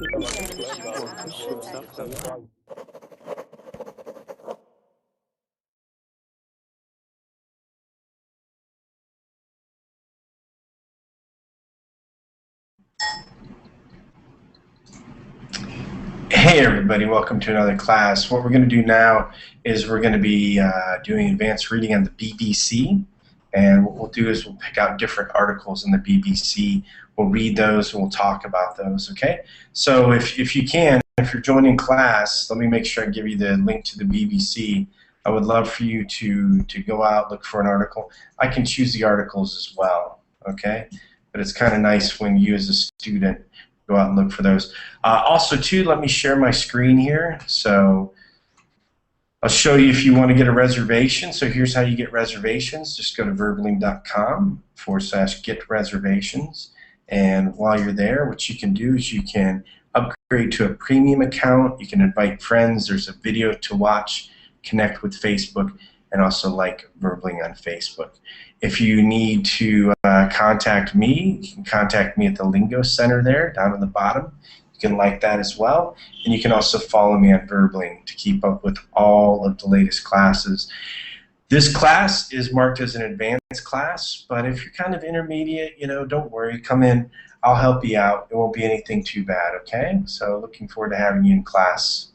Hey everybody, welcome to another class. What we're going to do now is we're going to be doing advanced reading on the BBC, and what we'll do is we'll pick out different articles in the BBC. We'll read those and we'll talk about those, okay? So if you can, if you're joining class, let me make sure I give you the link to the BBC. I would love for you to go out, look for an article. I can choose the articles as well, okay? But it's kind of nice when you as a student go out and look for those. Also, too, let me share my screen here. So I'll show you if you want to get a reservation. So here's how you get reservations. Just go to verbling.com/get reservations. And while you're there, what you can do is you can upgrade to a premium account. You can invite friends. There's a video to watch, connect with Facebook, and also like Verbling on Facebook. If you need to contact me, you can contact me at the Lingo Center there down at the bottom. You can like that as well. And you can also follow me on Verbling to keep up with all of the latest classes. This class is marked as an advanced class, but if you're kind of intermediate, you know, don't worry. Come in. I'll help you out. It won't be anything too bad, okay? So looking forward to having you in class.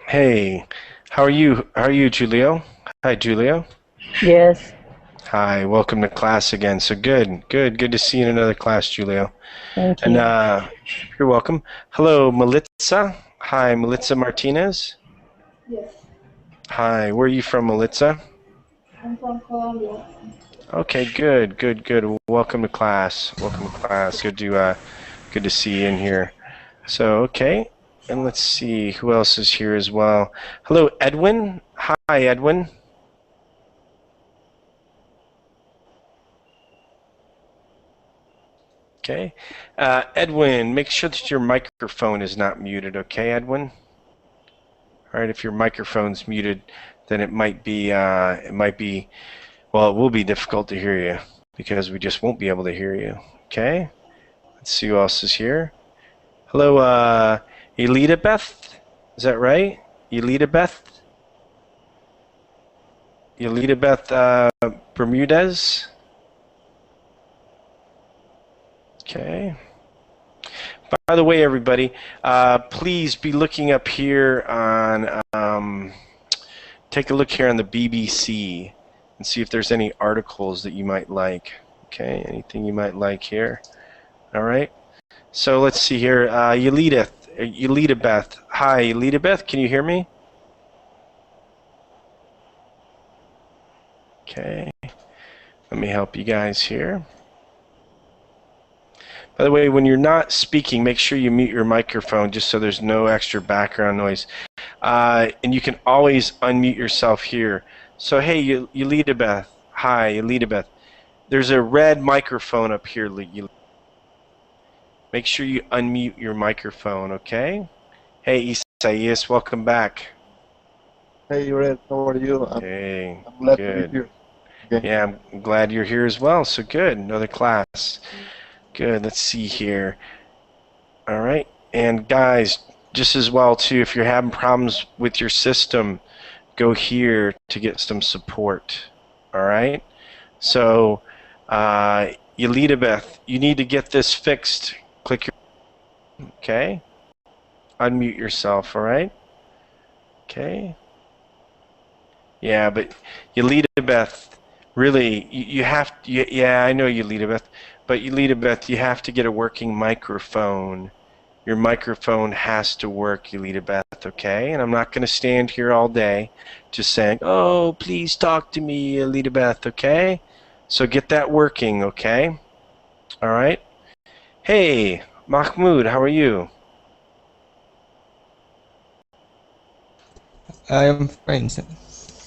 Hey, how are you? How are you, Julio? Hi, Julio. Yes. Hi, welcome to class again. So good to see you in another class, Julio. Thank you. And you're welcome. Hello, Melitza. Hi, Melitza Martinez. Yes. Hi, where are you from, Melitza? I'm from Colombia. Okay, good. Welcome to class. Good to see you in here. So, okay, and let's see who else is here as well. Hello, Edwin. Hi, Edwin. Okay, Edwin, make sure that your microphone is not muted. Okay, Edwin. All right, if your microphone's muted, then it might be, well, it will be difficult to hear you because we just won't be able to hear you. Okay, let's see who else is here. Hello, Elidabeth. Is that right? Elidabeth Bermudez. Okay. By the way, everybody, please be looking up here on, take a look here on the BBC and see if there's any articles that you might like. Okay, anything you might like here. All right. So let's see here. Elidabeth. Hi, Elidabeth. Can you hear me? Okay. Let me help you guys here. By the way, when you're not speaking, make sure you mute your microphone just so there's no extra background noise. And you can always unmute yourself here. So, hey, Elidabeth. Hi, Elidabeth. There's a red microphone up here. Make sure you unmute your microphone, okay? Hey, Isaias, welcome back. Hey, Red, how are you? Hey, I'm glad good. to be here. Okay. Yeah, I'm glad you're here as well. So good, another class. Good. Let's see here. All right. And guys, just as well too, if you're having problems with your system, go here to get some support. All right. So, Elizabeth, you need to get this fixed. Click your. Okay. Unmute yourself. All right. Okay. Yeah, but Elizabeth, really, you have. Yeah, I know Elizabeth, but Elizabeth, you have to get a working microphone. Your microphone has to work, Elizabeth, okay? And I'm not going to stand here all day just saying, oh, please talk to me, Elizabeth, okay? So get that working, okay? All right? Hey, Mahmoud, how are you? I am fine, sir.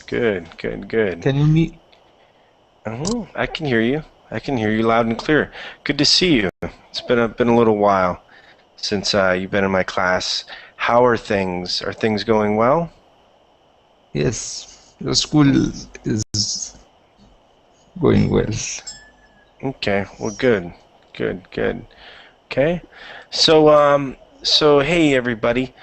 Good, good, good. Can you me? I can hear you. I can hear you loud and clear. Good to see you. It's been a little while since you've been in my class. How are things? Are things going well? Yes, the school is going well. Okay, well, good, good, good. Okay, so hey everybody,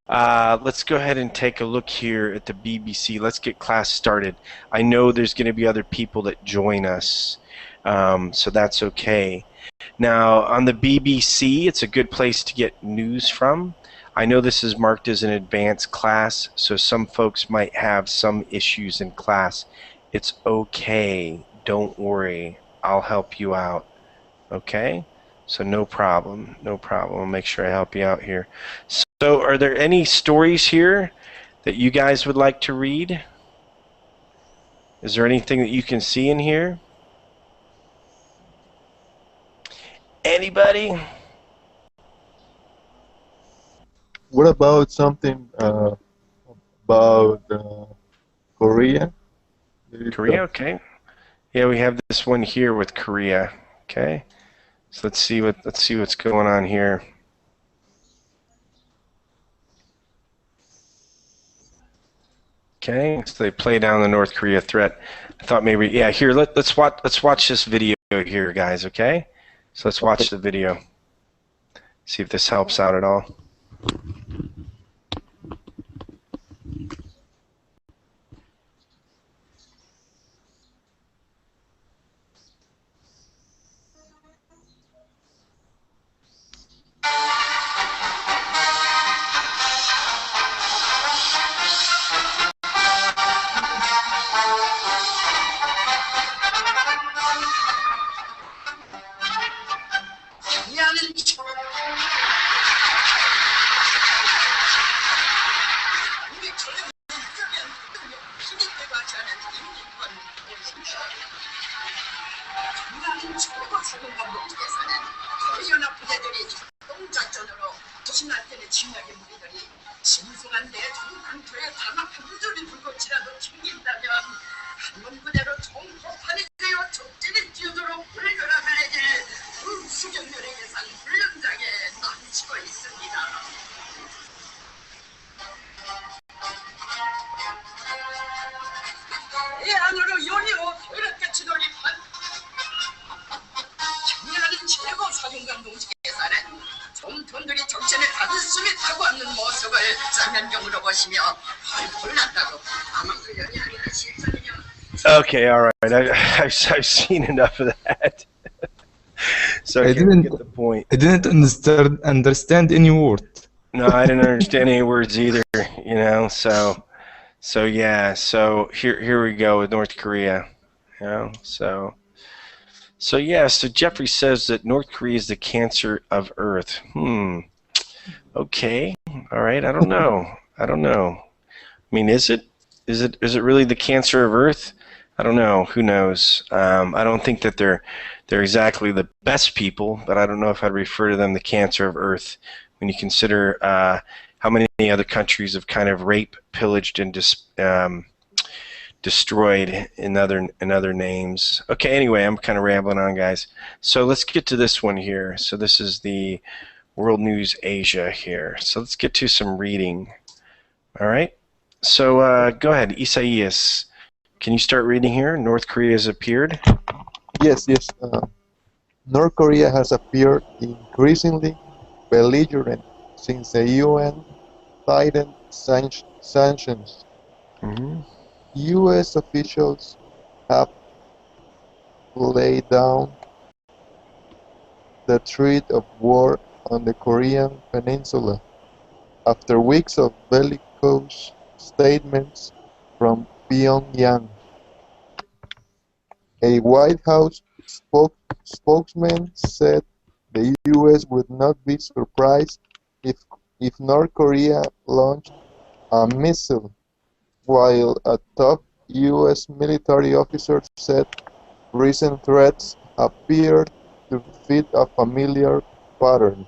let's go ahead and take a look here at the BBC. Let's get class started. I know there's going to be other people that join us, so that's okay. Now, on the BBC, it's a good place to get news from. I know this is marked as an advanced class, so some folks might have some issues in class. It's okay. Don't worry. I'll help you out. Okay? So no problem. No problem. I'll make sure I help you out here. So are there any stories here that you guys would like to read? Is there anything that you can see in here? Anybody? What about something about Korea? Korea, okay. Yeah, we have this one here with Korea. Okay. So let's see what's going on here. Okay, so they play down the North Korea threat. I thought maybe, yeah, here let's watch this video here, guys, okay? So let's watch the video. See if this helps out at all. Okay, all right. I've seen enough of that. So I didn't get the point. I didn't understand any word. No, I didn't understand any words either. You know, so yeah. So here we go with North Korea. You know, so yeah. So Jeffrey says that North Korea is the cancer of Earth. Okay. All right. I don't know. I mean, is it really the cancer of Earth? I don't know. Who knows? I don't think that they're exactly the best people, but I don't know if I'd refer to them the cancer of Earth when you consider how many other countries have kind of raped, pillaged, and destroyed in other names. Okay. Anyway, I'm kind of rambling on, guys. So let's get to this one here. So this is the World News Asia here. So let's get to some reading. All right. So go ahead, Isaias. Can you start reading here? North Korea has appeared. Yes. North Korea has appeared increasingly belligerent since the UN tightened sanctions. Mm-hmm. US officials have laid down the threat of war on the Korean peninsula after weeks of bellicose statements from Pyongyang. A White House spokesman said the US would not be surprised if North Korea launched a missile, while a top US military officer said recent threats appeared to fit a familiar pattern.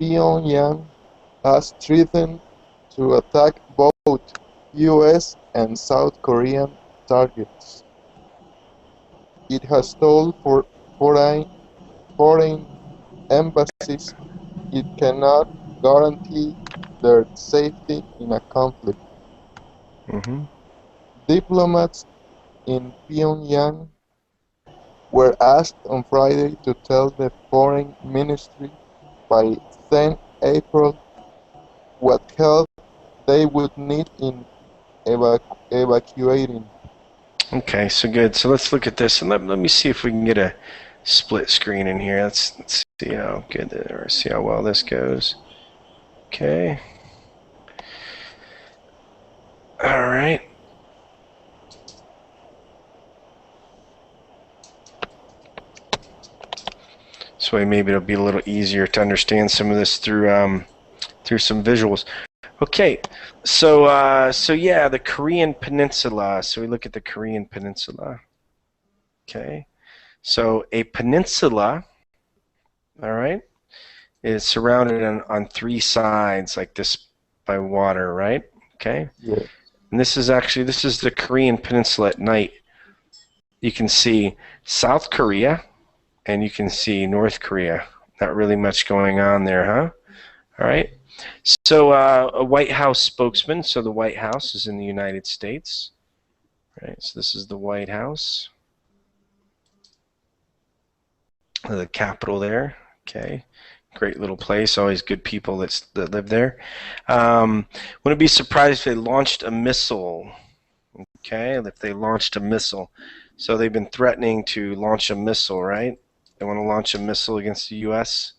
Pyongyang has threatened to attack both US and South Korean targets. It has told foreign embassies it cannot guarantee their safety in a conflict. Mm-hmm. Diplomats in Pyongyang were asked on Friday to tell the foreign ministry by 10 April what help they would need in evacuating. Okay, so good. So let's look at this, and let me see if we can get a split screen in here. Let's see how good or see how well this goes. Okay. All right. This way, maybe it'll be a little easier to understand some of this through some visuals. Okay, so yeah, the Korean Peninsula. So we look at the Korean Peninsula. Okay, so a peninsula, all right, is surrounded on three sides like this by water, right? Okay, Yeah. and this is the Korean Peninsula at night. You can see South Korea, and you can see North Korea. Not really much going on there, huh? All right. So a White House spokesman, so the White House is in the United States. Right, so this is the White House. The Capitol there. Okay. Great little place. Always good people that live there. Wouldn't be surprised if they launched a missile. Okay, if they launched a missile. So they've been threatening to launch a missile, right? They want to launch a missile against the U.S.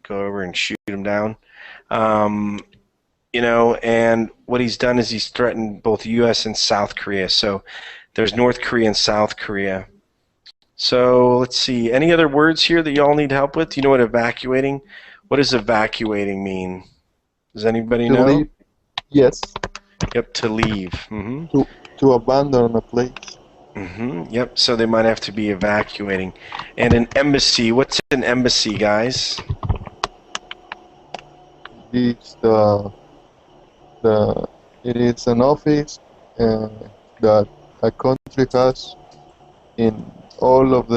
Go over and shoot them down. You know, and what he's done is he's threatened both U.S. and South Korea. So there's North Korea and South Korea. So let's see. Any other words here that y'all need help with? Do you know what evacuating? What does evacuating mean? Does anybody To know? leave, yes. Yep, to leave. Mm-hmm. To abandon a place. Mm-hmm. Yep, so they might have to be evacuating. And an embassy. What's an embassy, guys? It's it is an office that a country has in all over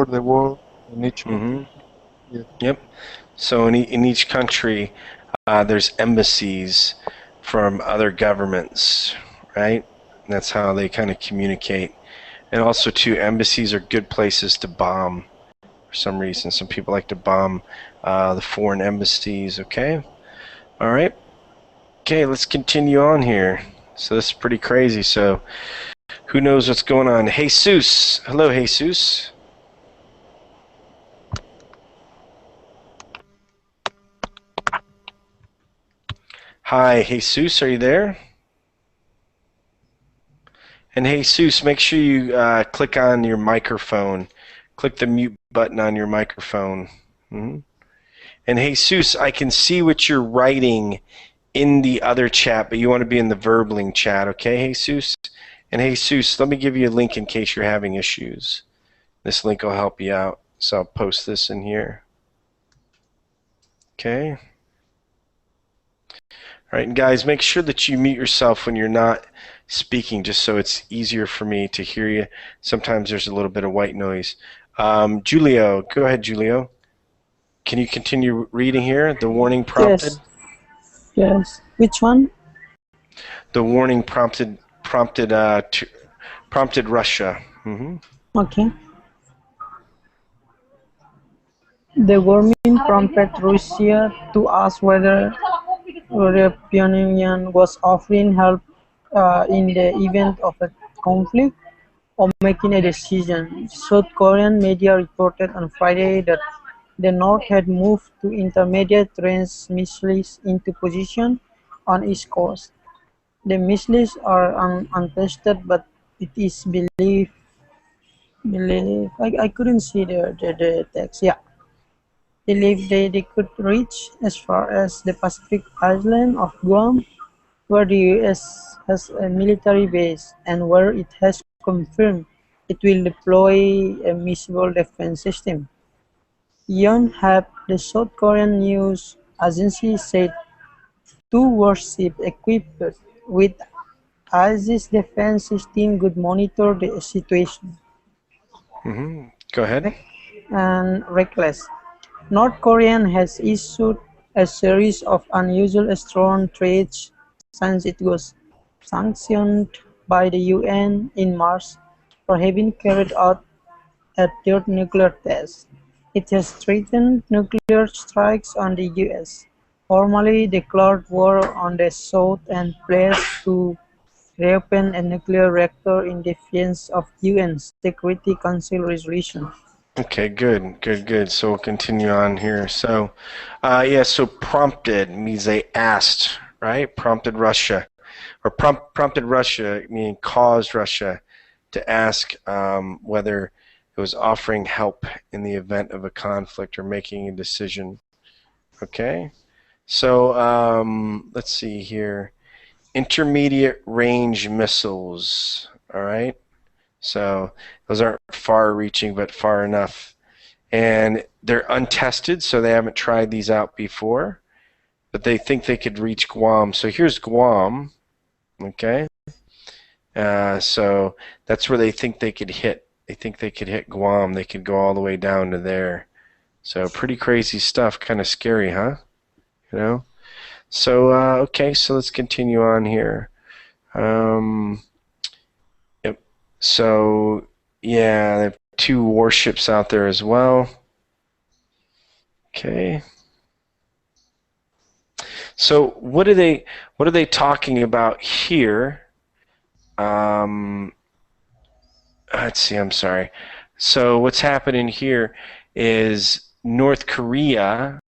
the world in each country. Mm-hmm. Yeah. Yep. So in each country, there's embassies from other governments, right? And that's how they kind of communicate. And also, too, embassies are good places to bomb for some reason. Some people like to bomb the foreign embassies, okay? All right. Okay, let's continue on here. So this is pretty crazy. So who knows what's going on? Jesus. Hello, Jesus. Hi, Jesus, are you there? And Jesus, make sure you click on your microphone. Click the mute button on your microphone. Mm-hmm. And Jesus, I can see what you're writing in the other chat, but you want to be in the verbling chat, okay, Jesus? And Jesus, let me give you a link in case you're having issues. This link will help you out, so I'll post this in here. Okay. All right, and guys, make sure that you mute yourself when you're not speaking, just so it's easier for me to hear you. Sometimes there's a little bit of white noise. Julio, go ahead, Julio. Can you continue reading here? The warning prompted. Yes. Which one? The warning prompted Russia. Okay. The government prompted Russia to ask whether European Union was offering help in the event of a conflict or making a decision. South Korean media reported on Friday that the North had moved two intermediate-range missiles into position on East Coast. The missiles are untested, but it is believed I couldn't see the text. Yeah, believed they could reach as far as the Pacific island of Guam, where the U.S. has a military base and where it has confirmed it will deploy a missile defense system. Yonhap, the South Korean news agency, said two warships equipped with ISIS defense system could monitor the situation. Go ahead. And reckless. North Korea has issued a series of unusual strong threats since it was sanctioned by the UN in March for having carried out a third nuclear test. It has threatened nuclear strikes on the US, formally declared war on the South, and pledged to reopen a nuclear reactor in defiance of UN Security Council resolution. Okay, good. So we'll continue on here. So, so prompted means they asked, right? Prompted Russia, or prompted Russia, meaning caused Russia to ask whether it was offering help in the event of a conflict or making a decision. Okay, so let's see here. Intermediate range missiles, all right? So those aren't far-reaching, but far enough. And they're untested, so they haven't tried these out before. But they think they could reach Guam. So here's Guam, okay? So that's where they think they could hit. They think they could hit Guam. They could go all the way down to there. So pretty crazy stuff. Kind of scary, huh? You know? So, okay, so let's continue on here. So, yeah, they have two warships out there as well. Okay. So, what are they talking about here? Let's see, I'm sorry. So, what's happening here is North Korea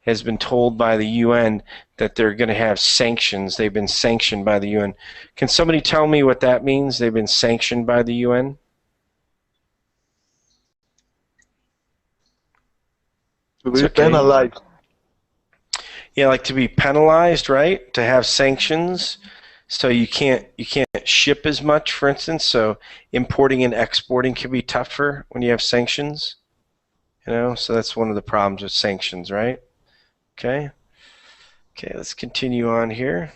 has been told by the UN that they're going to have sanctions. They've been sanctioned by the UN. Can somebody tell me what that means? They've been sanctioned by the UN? To be penalized. Yeah, like to be penalized, right? To have sanctions, so you can't ship as much, for instance. So importing and exporting can be tougher when you have sanctions. You know, so that's one of the problems with sanctions, right? Okay, let's continue on here.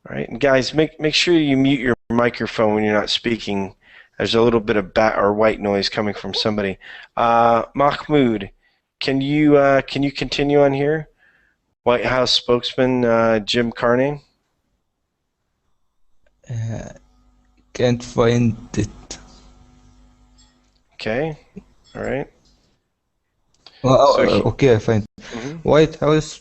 All right, and guys, make sure you mute your microphone when you're not speaking. There's a little bit of bat or white noise coming from somebody. Mahmoud, can you continue on here? White House spokesman Jim Carney. Can't find it. Okay, all right. Okay, I find it. White House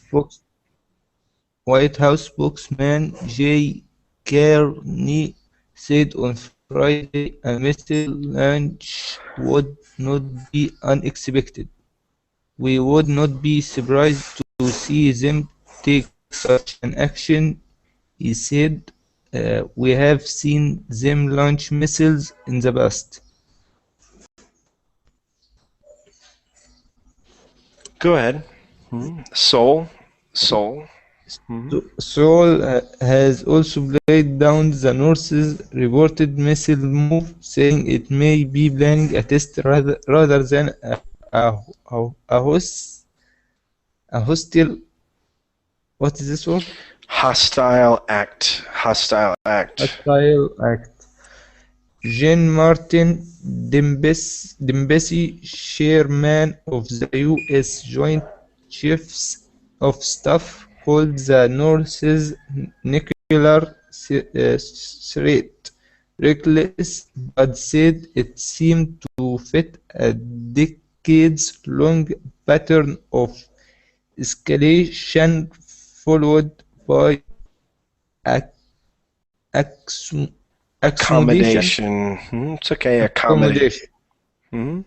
spokesman Jay Carney said on Friday a missile launch would not be unexpected. We would not be surprised to see them take such an action, he said. We have seen them launch missiles in the past. Go ahead. Seoul. Seoul has also played down the North's reported missile move, saying it may be planning a test rather than a hostile. What is this word? Hostile act. Hostile act. Jean-Martin Dembesi, chairman of the U.S. Joint Chiefs of Staff, called the North's nuclear threat reckless, but said it seemed to fit a decades-long pattern of escalation followed by ac- accom- accommodation. Accommodation. It's okay. Accommodation. Accommodation. Hmm.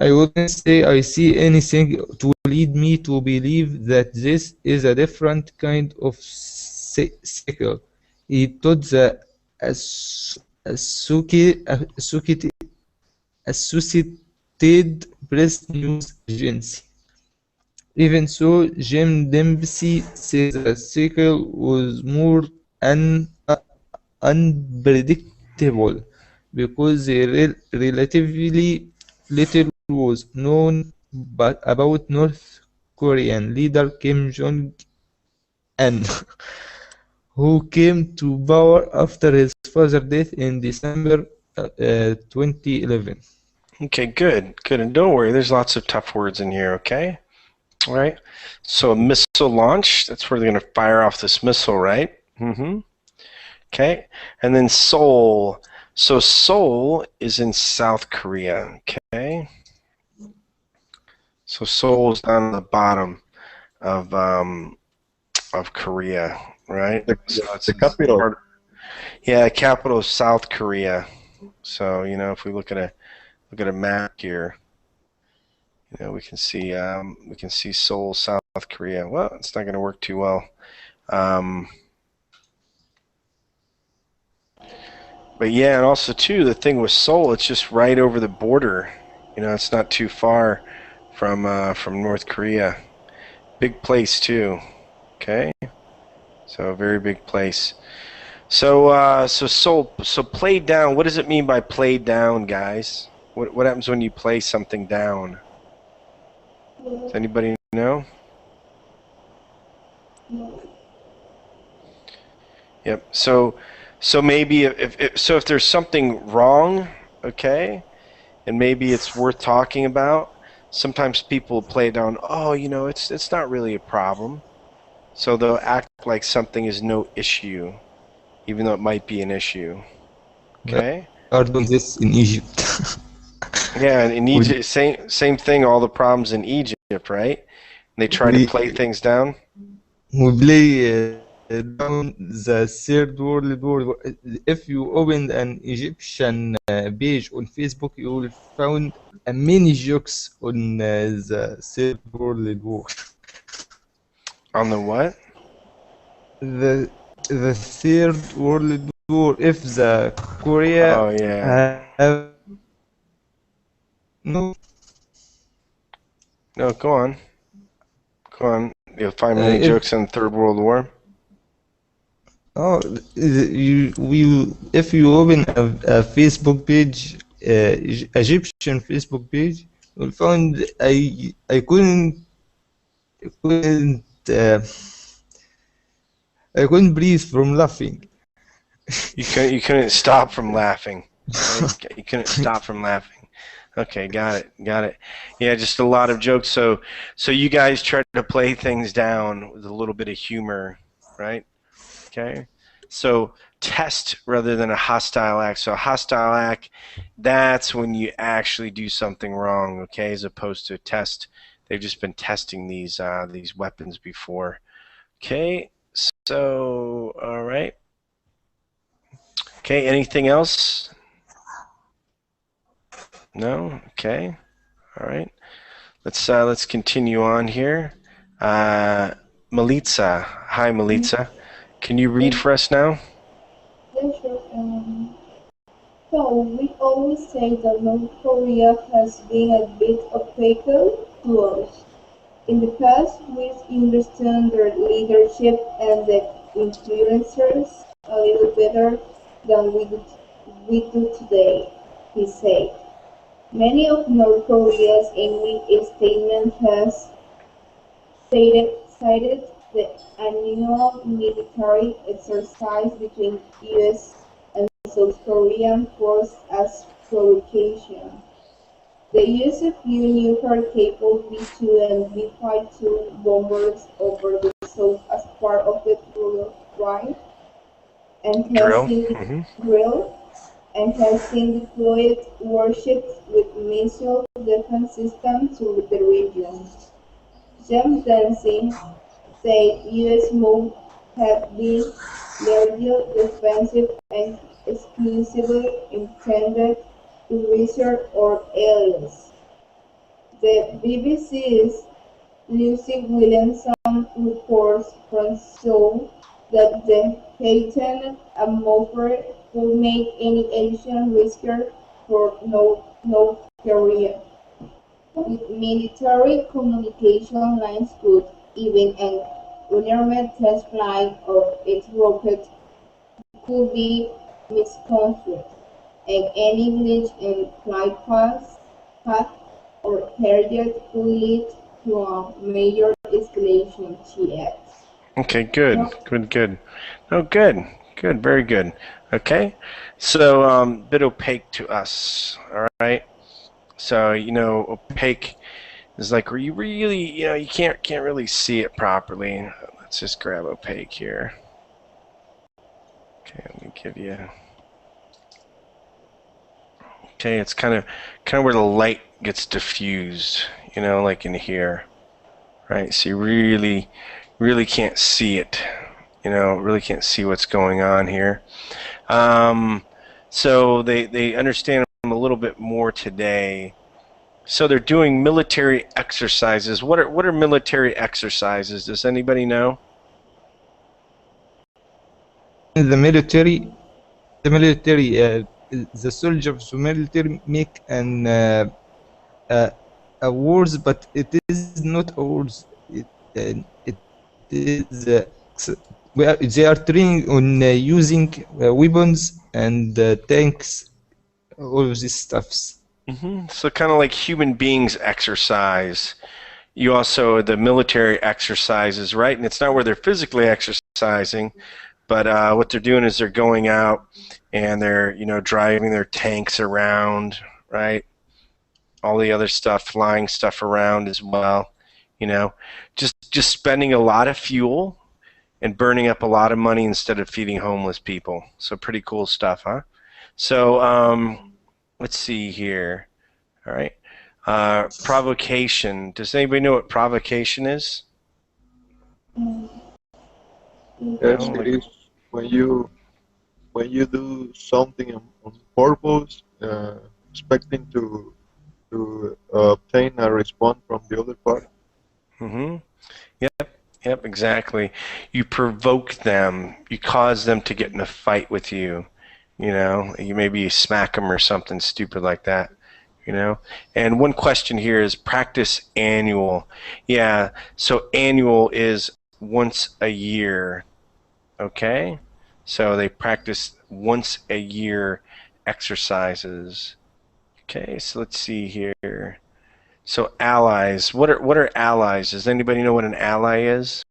I wouldn't say I see anything to lead me to believe that this is a different kind of cycle. He told the Associated Associated Press News Agency. Even so, Jim Dempsey says the cycle was more unpredictable because relatively little was known about North Korean leader Kim Jong-un, who came to power after his father's death in December 2011. Okay, good. Good. And don't worry, there's lots of tough words in here, okay? All right. So a missile launch, that's where they're going to fire off this missile, right? Mm-hmm. Okay. And then Seoul. So Seoul is in South Korea, okay? So Seoul is down at the bottom of Korea, right? So it's The capital. yeah, capital of South Korea. So, you know, if we look at a map here, you know, we can see Seoul, South Korea. Well, it's not going to work too well. But yeah, and also too, the thing with Seoul, it's just right over the border. You know, it's not too far from North Korea. Big place too. Okay, so a very big place. So Seoul, so played down. What does it mean by played down, guys? What happens when you play something down? Does anybody know? No. Yep. So maybe if there's something wrong, okay, and maybe it's worth talking about. Sometimes people play it down. Oh, you know, it's not really a problem. So they'll act like something is no issue, even though it might be an issue. Okay. Are doing this in Egypt. Yeah, and in we, Egypt, same thing. All the problems in Egypt, right? And they try to we, play things down. we play down the Third World War. If you open an Egyptian page on Facebook, you will find many jokes on the Third World War. On the what? The Third World War. If the Korea Oh yeah. have no, No, go on. Go on. You'll find many if jokes on the Third World War. oh, if you open a Facebook page, Egyptian Facebook page, you'll find I couldn't uh, I couldn't breathe from laughing. You couldn't stop from laughing. Right? You couldn't stop from laughing. Okay, got it. Yeah, just a lot of jokes. So you guys try to play things down with a little bit of humor, right? Okay. So test rather than a hostile act. So a hostile act, that's when you actually do something wrong, okay, as opposed to a test. They've just been testing these weapons before. Okay. So, all right. Okay, anything else? No? Okay. All right. Let's continue on here. Melitza. Hi, Melitza. Can you read for us now? Yeah, sure. So we always say that North Korea has been a bit opaque to us. In the past, we understand their leadership and the influencers a little better than we do today, he said. Many of North Korea's angry statements has cited the annual military exercise between US and South Korean forces as provocation. The use of few nuclear-capable B-2 and B-52 bombers over the South as part of the rule, right? and has Drill. seen Hmm. drilled and has seen deployed warships with missile defense systems to the region. James Dempsey said U.S. moves have been largely defensive and exclusively intended to research or aliens. The BBC's Lucy Williamson reports from Seoul that the patented atmosphere could make any action riskier for North Korea. With military communication lines cut, even an unarmed test flight of its rocket could be misconstrued, and any glitch in path or target could lead to a major escalation, she adds. Okay, good, good, good. Oh, good, good, very good. Okay, so bit opaque to us. All right. So opaque is like where you really, you can't really see it properly. Let's just grab opaque here. Okay, let me give you. Okay, it's kind of where the light gets diffused. Like in here, right? So you really can't see it. Really can't see what's going on here. So they understand them a little bit more today. So they're doing military exercises. What are military exercises? Does anybody know? In the soldiers of the military make uh, a wars, but it is not a wars. It is they are training on using weapons and tanks, all of these stuffs. So kind of like human beings exercise. You also the military exercises, right? And it's not where they're physically exercising, but what they're doing is they're going out and they're driving their tanks around, right? All the other stuff, flying stuff around as well. Just spending a lot of fuel and burning up a lot of money instead of feeding homeless people. So pretty cool stuff, huh? So let's see here. All right. Provocation. Does anybody know what provocation is? Yes, No? it Like, is when you do something on purpose, expecting to obtain a response from the other party. mm-hmm. Yep, exactly. You provoke them. You cause them to get in a fight with you. You maybe smack them or something stupid like that. And one question here is practice annual. Yeah, so annual is once a year. Okay? So they practice once a year exercises. Okay, so let's see here. So allies. What are allies? Does anybody know what an ally is?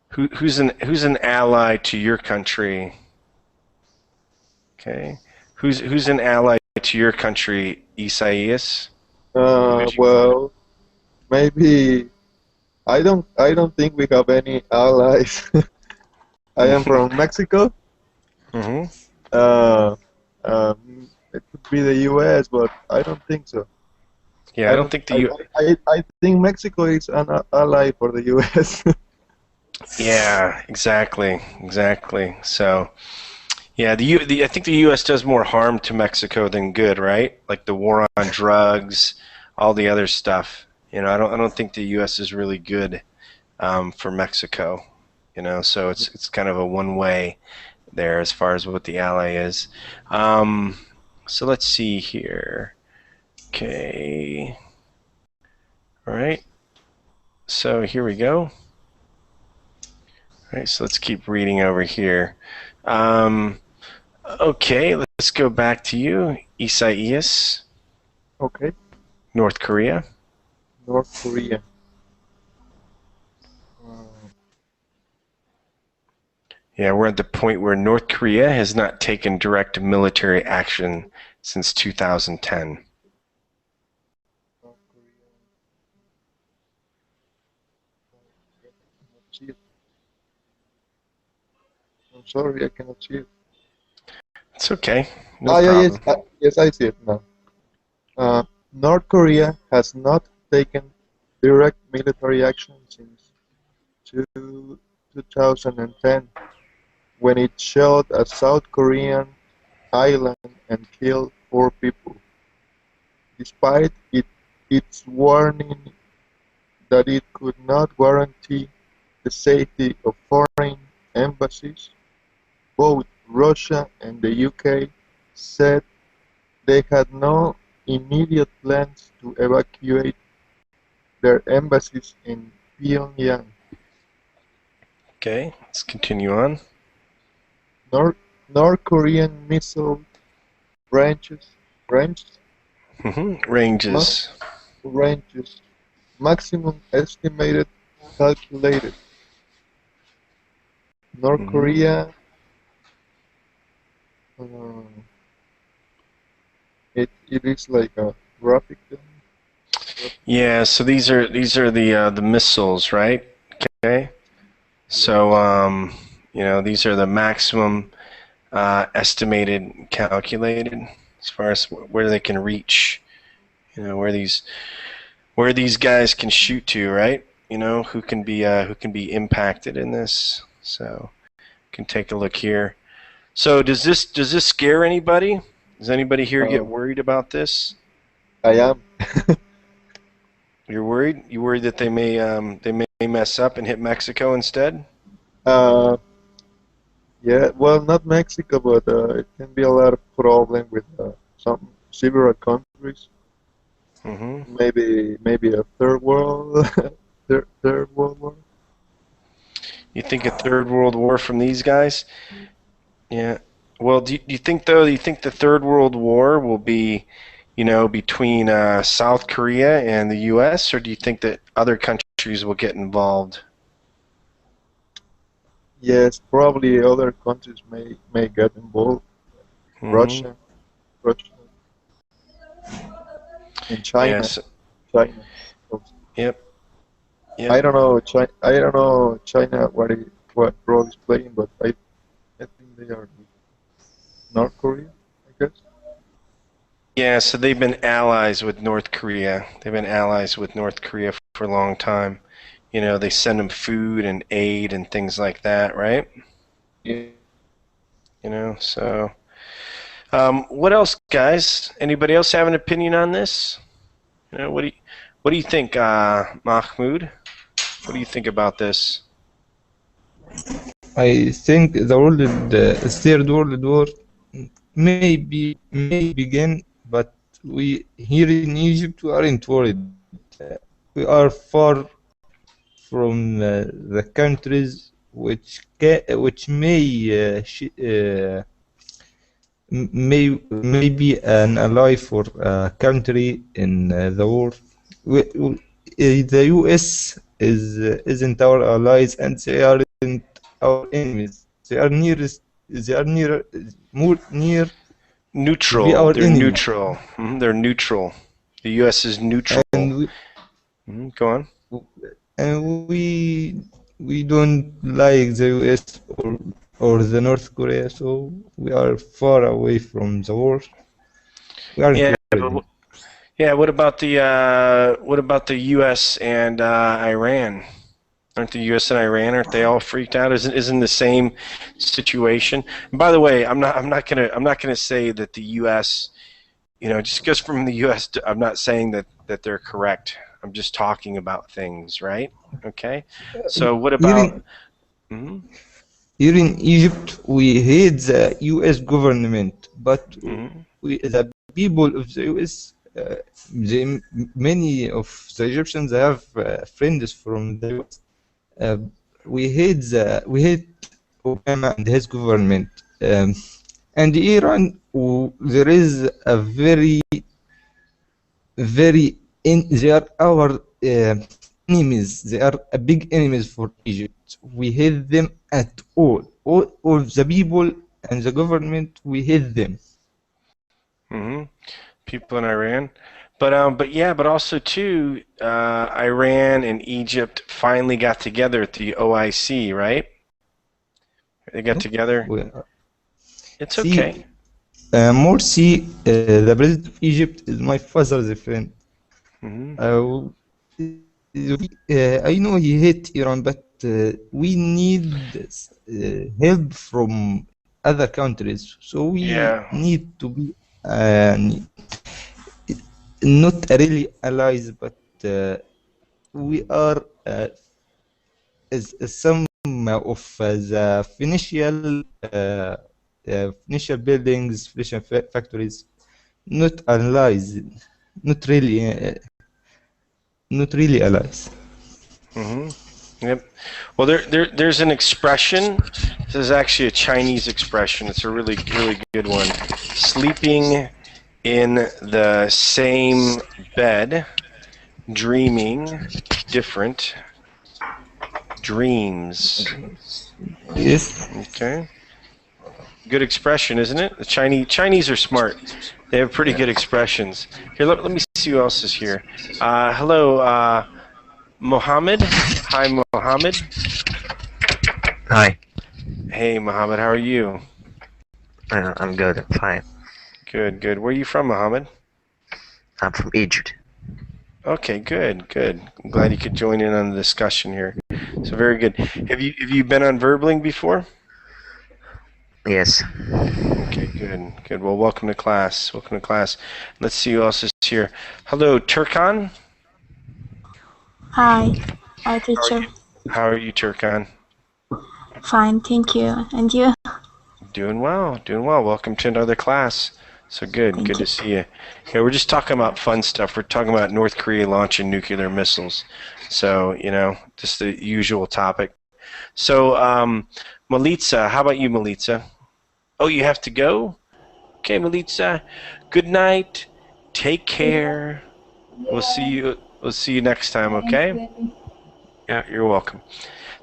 Who's an ally to your country? Okay. Who's an ally to your country, Isaias? Well, maybe I don't think we have any allies. I am from Mexico. Mm-hmm. Uh, it could be the U.S., but I don't think so. Yeah, I I don't don't. think the I, U. I think Mexico is an ally for the U.S. Yeah, exactly. So, yeah, I think the U.S. does more harm to Mexico than good, right? Like the war on drugs, all the other stuff. I don't think the U.S. is really good for Mexico. So it's kind of a one way there as far as what the ally is. So let's see here. Okay. All right. So here we go. All right. So let's keep reading over here. Okay. Let's go back to you, Isaias. Okay, North Korea. North Korea. Uh, Yeah, we're at the point where North Korea has not taken direct military action since 2010. North Korea. Let's see it. sorry, I cannot see it. It's okay. No Ah, yeah, problem. yes, I see it now. North Korea has not taken direct military action since 2010, when it shelled a South Korean island and killed 4 people. Despite its warning that it could not guarantee the safety of foreign embassies, both Russia and the UK said they had no immediate plans to evacuate their embassies in Pyongyang. Okay, let's continue on. North Korean missile ranges Ranges. ranges maximum estimated calculated. North Korea uh, it is like a graphic thing. Yeah, so these are the missiles, right? Okay. So these are the maximum estimated calculated as far as where they can reach. Where these guys can shoot to, right? Who can be impacted in this. So can take a look here. So does this scare anybody? Does anybody here get worried about this? I am. You're worried? You worried that they may mess up and hit Mexico instead? Yeah, well, not Mexico, but it can be a lot of problem with some several countries. Maybe a third world, third world war. You think a third world war from these guys? Yeah. Well, do you think though? Do you think the third world war will be, between South Korea and the U.S., or do you think that other countries will get involved? Yes, probably other countries may get involved. Russia, and China. Yes. China. Yep. I don't know China what role is playing, but I think they are with North Korea, I guess. Yeah, so they've been allies with North Korea. They've been allies with North Korea for a long time. They send them food and aid and things like that, right? Yeah. So what else, guys? Anybody else have an opinion on this? What do you think, Mahmoud? What do you think about this? I think the third world war may begin, but we here in Egypt we aren't worried. We are far from the countries which may be an ally for a country in the war. The U.S. isn't our allies, and they aren't our enemies. They are more near to be Neutral. our They're enemy. neutral. They're neutral. The U.S. is neutral. And go on. And we don't like the U.S. or the North Korea, so we are far away from the war. We aren't worried. Yeah. What about the U.S. and Iran? Aren't the U.S. and Iran, aren't they all freaked out? Isn't the same situation? And by the way, I'm not gonna say that the U.S. Just because from the U.S. I'm not saying that they're correct. I'm just talking about things, right? Okay. So what about? Here in Egypt, we hate the U.S. government, but the people of the U.S. Many of the Egyptians have friends from the U.S. We hate Obama and his government. And Iran, there is a they are our enemies. They are a big enemies for Egypt. We hate them at all. All the people and the government, we hate them. People in Iran. But also too, Iran and Egypt finally got together at the OIC, right? They got together. Well, It's see, okay. Morsi, the president of Egypt, is my father's friend. Hmm. I know he hate Iran, but we need help from other countries. So we Yeah. need to be uh, not really allies, but we are some of the financial buildings, financial factories, not allies, not really, not really allies. Hmm. Yep. Well, there's an expression. This is actually a Chinese expression. It's a really, really good one. Sleeping in the same bed, dreaming different dreams. Yes. Okay. Good expression, isn't it? The Chinese are smart. They have pretty good expressions. Here, let me see who else is here. Hello, Mohammed. Hi, Mohammed. Hi, Hey, Mohammed. How are you? I'm good. I'm fine. Good, good. Where are you from, Mohammed? I'm from Egypt. Okay, good, good. I'm glad you could join in on the discussion here. So very good. Have you been on Verbling before? Yes. Okay, good, good. Well, welcome to class. Welcome to class. Let's see who else is here. Hello, Turkan. Hi, How are teacher. you? How are you, Turkan? Fine, thank you. And you? Doing well, doing well. Welcome to another class. So good, Thank good you. to see you. Yeah, we're just talking about fun stuff. We're talking about North Korea launching nuclear missiles. So, just the usual topic. So, Malitza, how about you, Malitza? Oh, you have to go? Okay, Malitza. Good night. Take care. We'll see Yeah, you. We'll see you next time. thanks, Okay? baby. Yeah, you're welcome.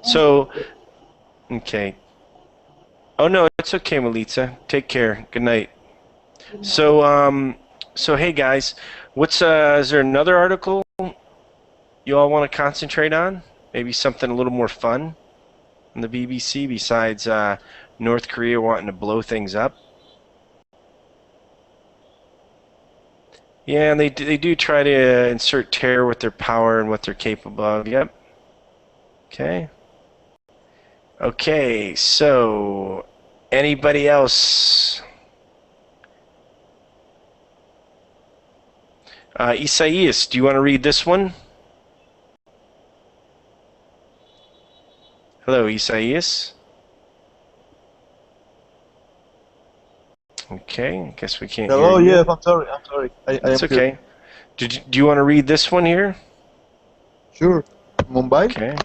So, okay. Oh no, it's okay, Malitza. Take care. Good night. So hey guys, is there another article you all want to concentrate on? Maybe something a little more fun on the BBC besides North Korea wanting to blow things up? Yeah, and they do try to insert terror with their power and what they're capable of. Yep. Okay. Okay. So, anybody else? Isaias, do you want to read this one? Hello, Isaias. Okay, I guess we can't hear Hello, you. yes, I'm sorry, I am That's here. okay. Do you want to read this one here? Sure. Mumbai? Okay.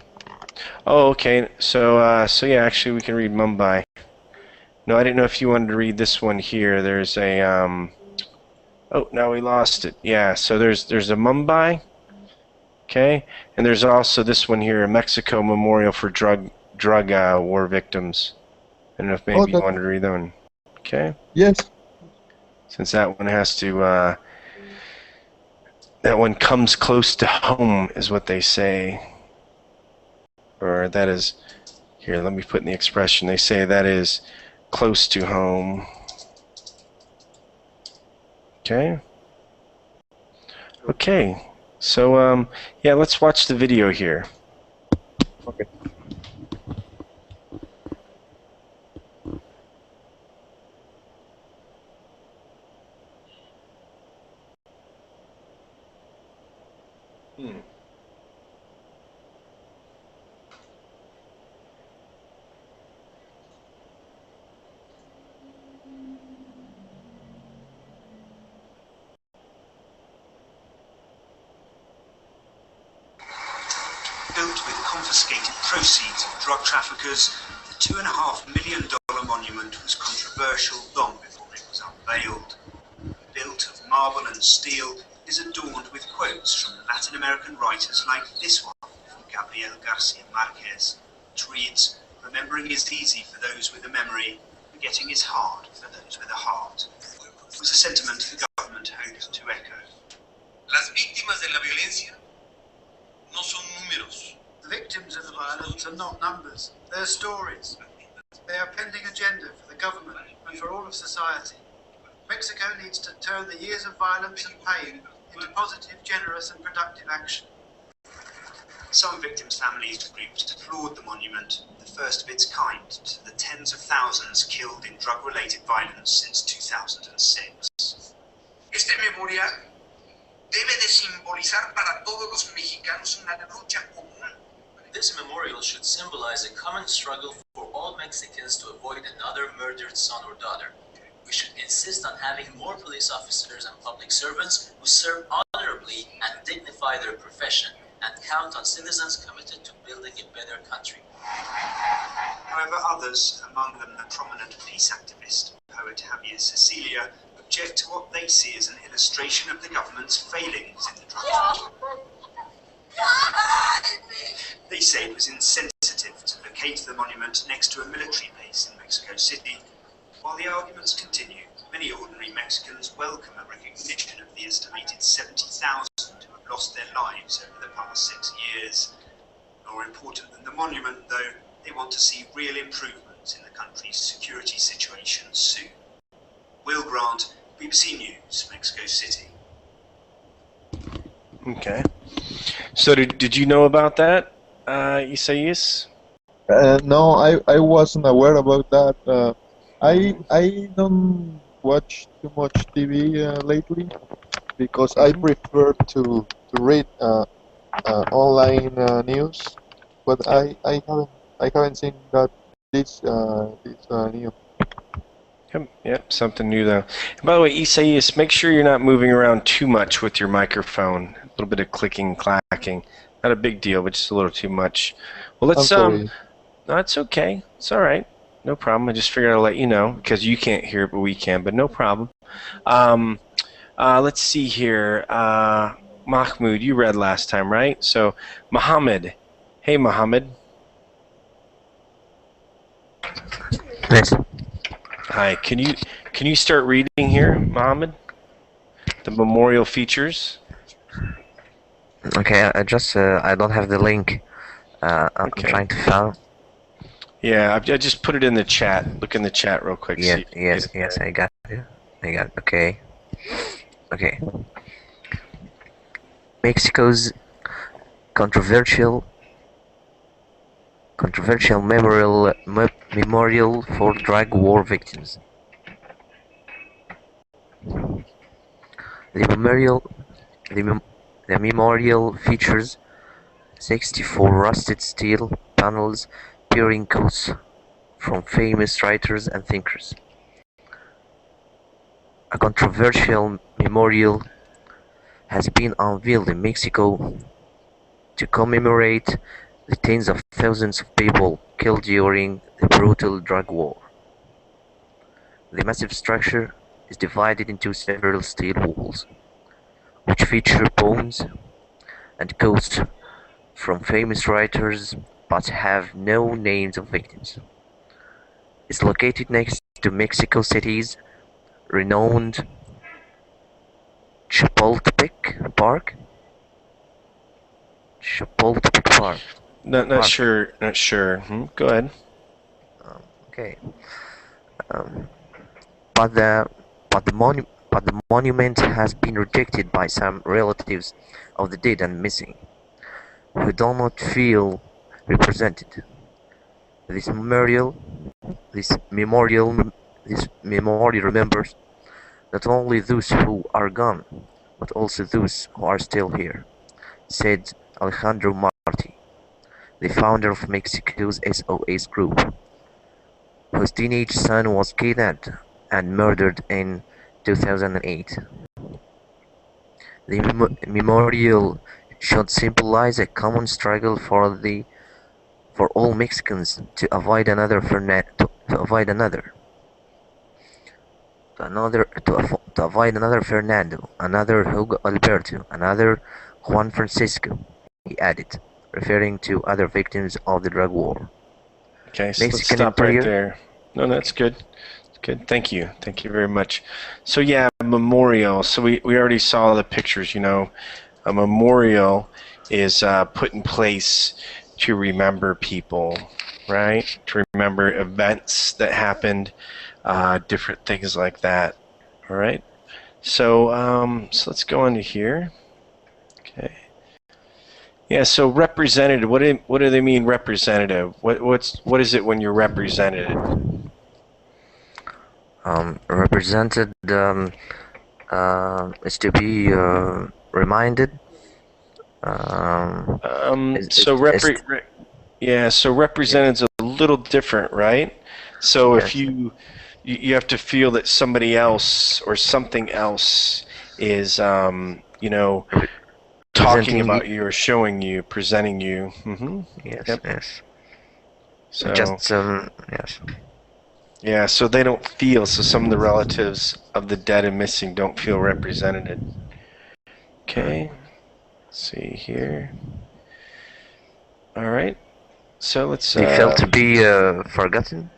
Oh, okay. So yeah, actually we can read Mumbai. No, I didn't know if you wanted to read this one here. There's a oh, now we lost it. Yeah, so there's a Mumbai. Okay, and there's also this one here, a Mexico Memorial for drug war victims. I don't know if Oh, maybe you wanted to read that one. Okay. yes. Since that one has to that one comes close to home is what they say. Or that is, here, let me put in the expression. They say that is close to home. Okay. Okay. So, yeah, let's watch the video here. Okay. Built with confiscated proceeds of drug traffickers, the $2.5 million monument was controversial long before it was unveiled. Built of marble and steel, is adorned with quotes from Latin American writers like this one from Gabriel Garcia Marquez, which reads, "Remembering is easy for those with a memory, forgetting is hard for those with a heart." It was a sentiment the government hoped to echo. Las víctimas de la violencia no son números. The victims of the violence are not numbers, they're stories. They are pending agenda for the government and for all of society. Mexico needs to turn the years of violence and pain into positive, generous and productive action. Some victims' families and groups applaud the monument, the first of its kind, to the tens of thousands killed in drug-related violence since 2006. Este memorial debe de simbolizar para todos los mexicanos una lucha común. This memorial should symbolize a common struggle for all Mexicans to avoid another murdered son or daughter. We should insist on having more police officers and public servants who serve honorably and dignify their profession, and count on citizens committed to building a better country. However, others, among them the prominent peace activist, poet Javier Cecilia, object to what they see as an illustration of the government's failings in the drug fight. They say it was insensitive to locate the monument next to a military base in Mexico City. While the arguments continue, many ordinary Mexicans welcome a recognition of the estimated 70,000 who have lost their lives over the past 6 years. More important than the monument, though, they want to see real improvements in the country's security situation soon. Will Grant, BBC News, Mexico City. Okay. So did you know about that, Isaias? No, I wasn't aware about that. I don't watch too much TV lately because I prefer to read online news, but I haven't seen that this new. Yep, something new though. And by the way, Isaias, make sure you're not moving around too much with your microphone. A little bit of clicking, clacking. Not a big deal, but just a little too much. Well, let's no, it's okay. It's all right. No problem. I just figured I'd let you know because you can't hear it, but we can. But no problem. Let's see here. Mahmoud, you read last time, right? So, Mohammed. Hey, Mohammed. Yes. Hi. Can you start reading here, Mohammed? The memorial features. Okay, I just I don't have the link. I'm trying to find. Yeah, I just put it in the chat. Look in the chat real quick. Yeah, yes, I got it. Okay. Mexico's controversial memorial for drug war victims. The memorial features 64 rusted steel panels bearing quotes from famous writers and thinkers. A controversial memorial has been unveiled in Mexico to commemorate the tens of thousands of people killed during the brutal drug war. The massive structure is divided into several steel walls, which feature poems and quotes from famous writers but have no names of victims. It's located next to Mexico City's renowned Chapultepec Park. Not sure. Go ahead. Okay. But the monument has been rejected by some relatives of the dead and missing, who do not feel represented. This memorial remembers not only those who are gone, but also those who are still here, said Alejandro Marti, the founder of Mexico's SOS group, whose teenage son was kidnapped and murdered in 2008. The memorial should symbolize a common struggle for all Mexicans to avoid another Fernando, another Hugo Alberto, another Juan Francisco, he added, referring to other victims of the drug war. Okay, so let's stop right there. No, that's good. Good. Thank you. Thank you very much. So yeah, memorial. So we already saw the pictures, you know. A memorial is put in place to remember people, right? To remember events that happened, different things like that. All right. So so let's go into here. Okay. Yeah. So representative. What do they mean representative? What is it when you're represented? Represented is to be reminded. So yeah. So representative's a little different, right? So if you have to feel that somebody else or something else is talking about you or showing you, presenting you. Yes. Yep. Yes. So just yes. Yeah, so they don't feel. So some of the relatives of the dead and missing don't feel represented. Okay. Let's see here. All right. So let's. They felt to be forgotten.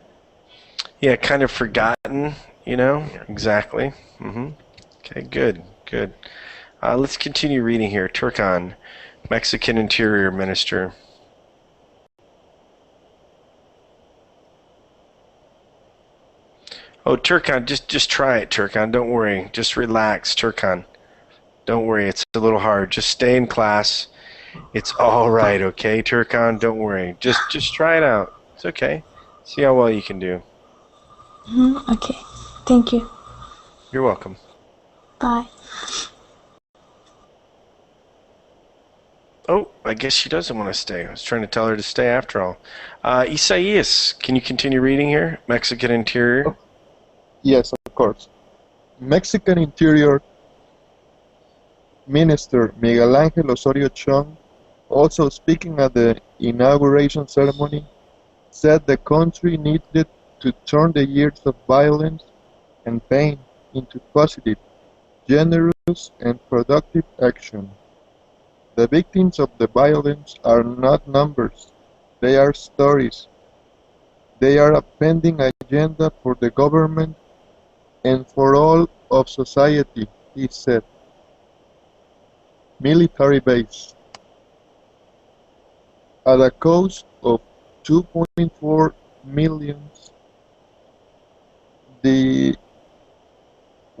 Yeah, kind of forgotten. Yeah. Exactly. Okay. Good. Good. Let's continue reading here. Turkan, Mexican Interior Minister. Oh, Turkan, just try it, Turkan. Don't worry. Just relax, Turkan. Don't worry. It's a little hard. Just stay in class. It's all right, okay, Turkan? Don't worry. Just try it out. It's okay. See how well you can do. Okay. Thank you. You're welcome. Bye. Oh, I guess she doesn't want to stay. I was trying to tell her to stay after all. Isaias, can you continue reading here? Mexican Interior. Yes, of course. Mexican Interior Minister Miguel Ángel Osorio Chong, also speaking at the inauguration ceremony, said the country needed to turn the years of violence and pain into positive, generous, and productive action. The victims of the violence are not numbers, they are stories. They are a pending agenda for the government and for all of society, he said. Military base. At a cost of 2.4 million, the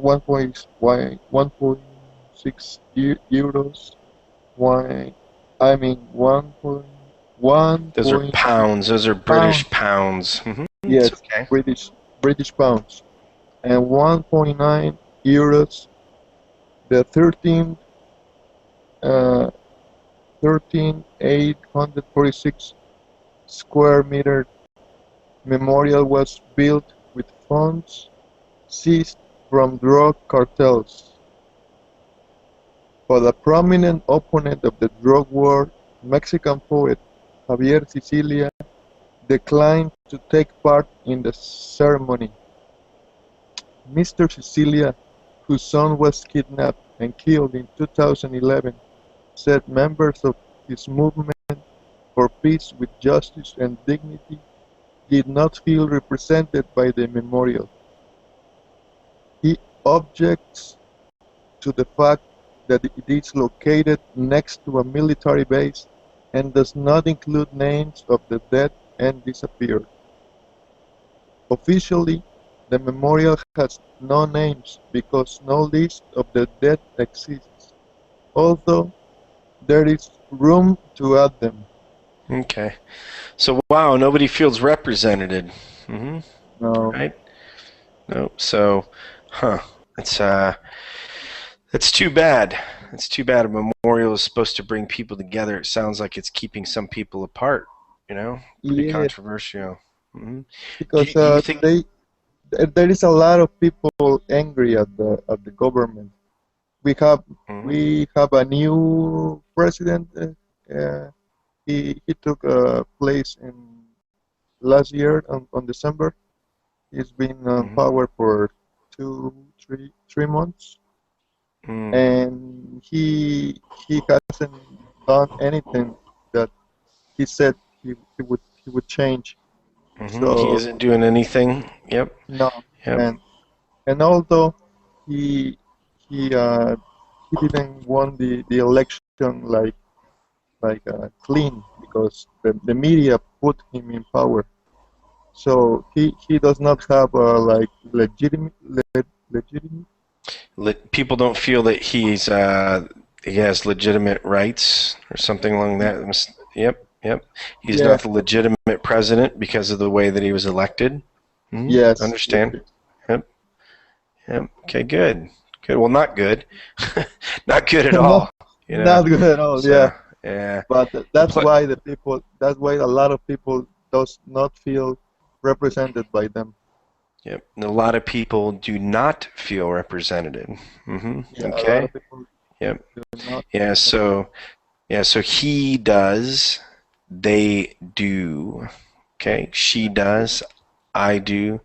1.6 euros, I mean 1.1. Those are pounds. Those are British pounds. Yes, okay. British pounds, and 1.9 euros. The 13,846 square meter memorial was built with funds seized from drug cartels. But a prominent opponent of the drug war, Mexican poet Javier Sicilia, declined to take part in the ceremony. Mr. Sicilia, whose son was kidnapped and killed in 2011, said members of his movement for peace with justice and dignity did not feel represented by the memorial. He objects to the fact that it is located next to a military base and does not include names of the dead and disappeared. Officially, the memorial has no names because no list of the dead exists, although there is room to add them. Okay. So, wow, nobody feels represented. No. Right? No. So, it's too bad. It's too bad. A memorial is supposed to bring people together. It sounds like it's keeping some people apart. Pretty controversial. Because do you think there is a lot of people angry at the government. We have a new president. He took place in last year on December. He's been on power for 3 months, and he hasn't done anything that he said he would change. So he isn't doing anything. Yep. no, Yep. and although he didn't won the election clean because the media put him in power. So he does not have like legitimate. People don't feel that he has legitimate rights or something along that. Yep. He's Yeah. not the legitimate president because of the way that he was elected. Yes. Understand? Yep. Okay. Good. Well, not good. Not good at all. You know? Not good at all. So, yeah. But that's why That's why a lot of people does not feel represented by them. Yep. And a lot of people do not feel represented. Yeah, okay. A lot of people yep. do not. So he does, they do. Okay. She does, I do.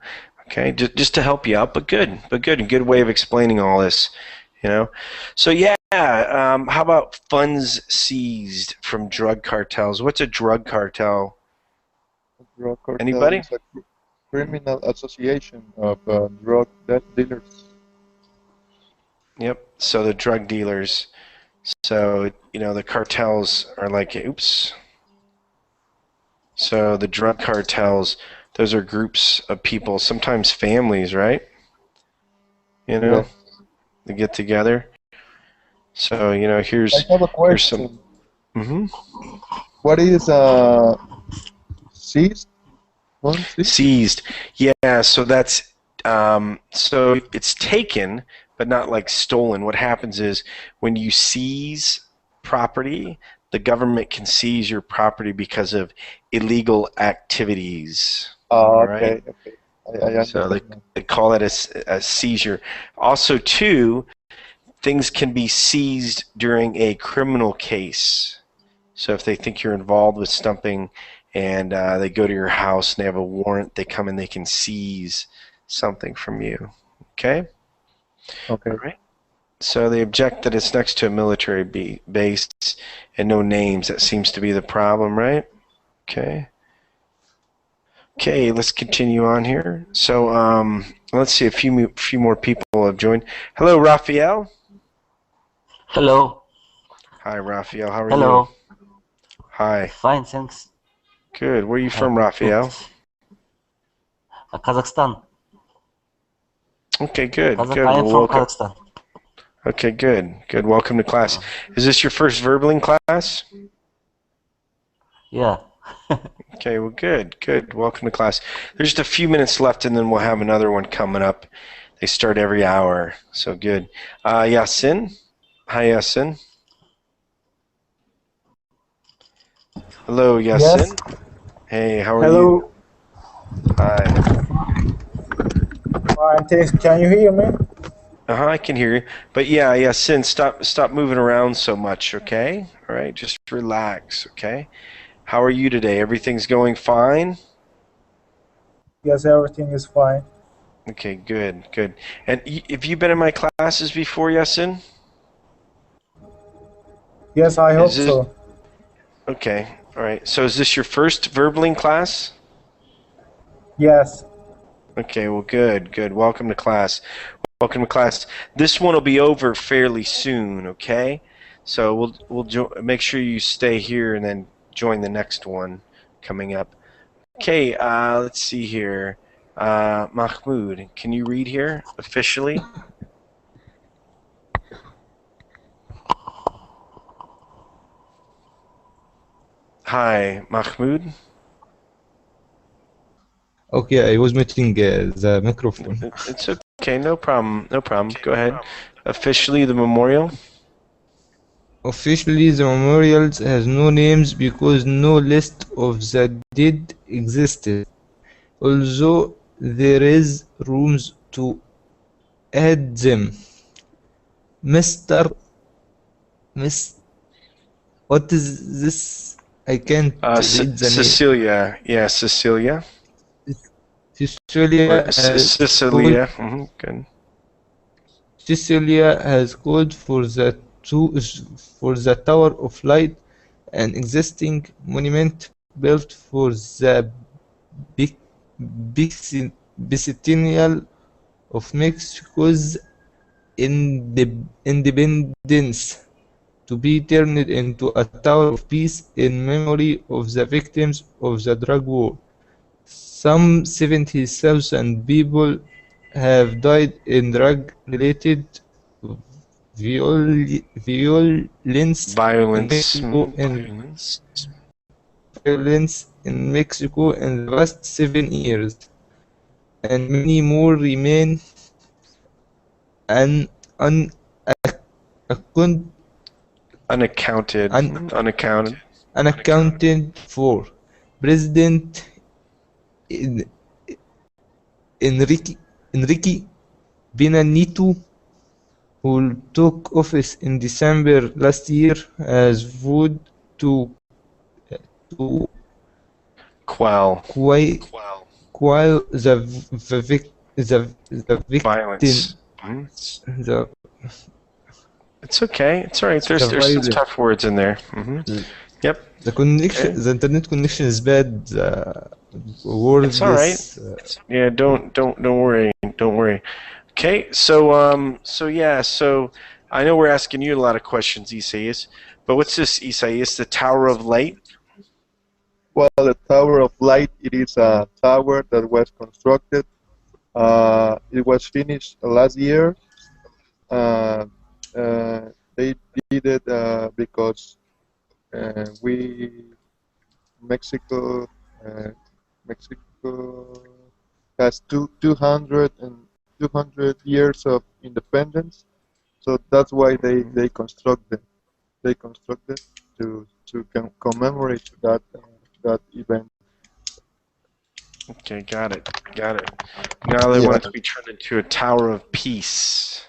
Okay. Just to help you out, but good. A good way of explaining all this. You know. So how about funds seized from drug cartels? What's a drug cartel? A drug cartel Anybody? is a criminal association of drug dealers. Yep. So the drug dealers. So the cartels are like, oops. So the drug cartels, those are groups of people, sometimes families, right? Yeah. They get together. So here's. I have a question. What is seized? Seized. Yeah. So that's so it's taken, but not like stolen. What happens is when you seize property, the government can seize your property because of illegal activities. Okay. I understand. So they call it a seizure. Also, too, things can be seized during a criminal case. So if they think you're involved with something and they go to your house and they have a warrant, they come and they can seize something from you. Okay? Okay. All right. So they object that it's next to a military base and no names. That seems to be the problem, right? Okay. Okay, let's continue on here. So let's see, a few more people have joined. Hello, Raphael. Hello. Hi, Raphael. How are Hello. you? Hi. Fine, thanks. Good. Where are you from, Raphael? Kazakhstan. Okay, good. I Good. am Well, from welcome. Kazakhstan. Okay, good. Welcome to class. Is this your first verbaling class? Yeah. Okay, well, good. Welcome to class. There's just a few minutes left, and then we'll have another one coming up. They start every hour, so good. Yasin? Hi, Yasin. Hello, Yasin. Yes. Hey, how are Hello. you? Hi. Fine, thanks. Can you hear me? I can hear you. But Yasin, stop moving around so much, okay? All right, just relax, okay? How are you today? Everything's going fine? Yes, everything is fine. Okay, good. And have you been in my classes before, Yasin? Yes, I hope so. Okay, all right. So is this your first verbaling class? Yes. Okay, well, good. Welcome to class. This one will be over fairly soon, okay? So we'll make sure you stay here and then join the next one coming up. Okay, let's see here. Mahmoud, can you read here officially? Hi, Mahmoud. Okay, I was muting the microphone. It's okay, no problem. Go ahead. Officially, the memorial. Officially, the memorial has no names because no list of the dead existed, although there is rooms to add them. What is this? I can't read the name. Cecilia. Yeah, Cecilia. Cecilia Good. Cecilia has called for the Tower of Light, an existing monument built for the bicentennial of Mexico's independence. to be turned into a tower of peace in memory of the victims of the drug war. Some 70,000 people have died in drug-related violence in Violence. Mexico in the past 7 years, and many more remain un, un, account, Unaccounted. un, Unaccounted. unaccounted for. President Enrique Pena Nieto, who took office in December last year, has vowed to Quell. quell the Violence. the It's okay. It's all right. There's some violence. tough words in there. Yep. The connection, the internet connection is bad. The word It's all right. Yeah, don't worry. Don't worry. Okay, so yeah, so I know we're asking you a lot of questions, Isaias, but what's this, Isaias? The Tower of Light? Well, the Tower of Light, it is a tower that was constructed. It was finished last year. They did it because Mexico has 200 years of independence, so that's why they constructed to commemorate that event. Okay, got it. Now they want it to be turned into a Tower of Peace.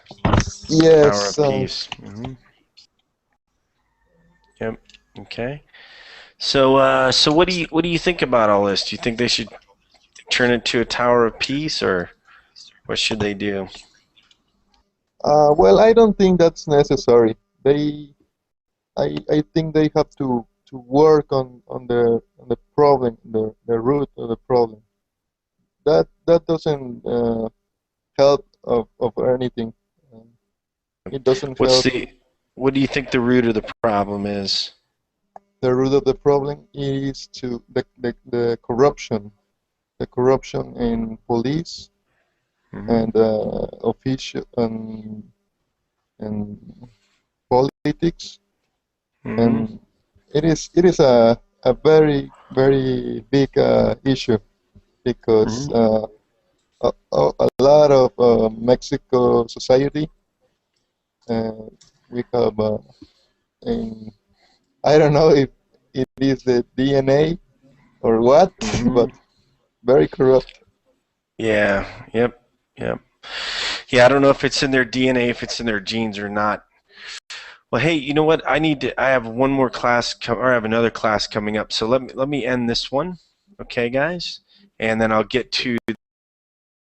Yes. Tower of Peace. Yep. Okay. So what do you think about all this? Do you think they should turn it to a Tower of Peace, or what should they do? Well, I don't think that's necessary. I think they have to work on the problem, the root of the problem. That doesn't help of anything. It doesn't help. What do you think the root of the problem is? The root of the problem is the corruption. The corruption in police and official and politics, and it is a very big issue, because a lot of Mexico society, we have in, I don't know if it is the DNA or what, but very corrupt. Yeah. Yep. Yeah, I don't know if it's in their DNA, if it's in their genes or not. Well, hey, you know what? I have one more class, or I have another class coming up. So let me end this one, okay, guys? And then I'll get to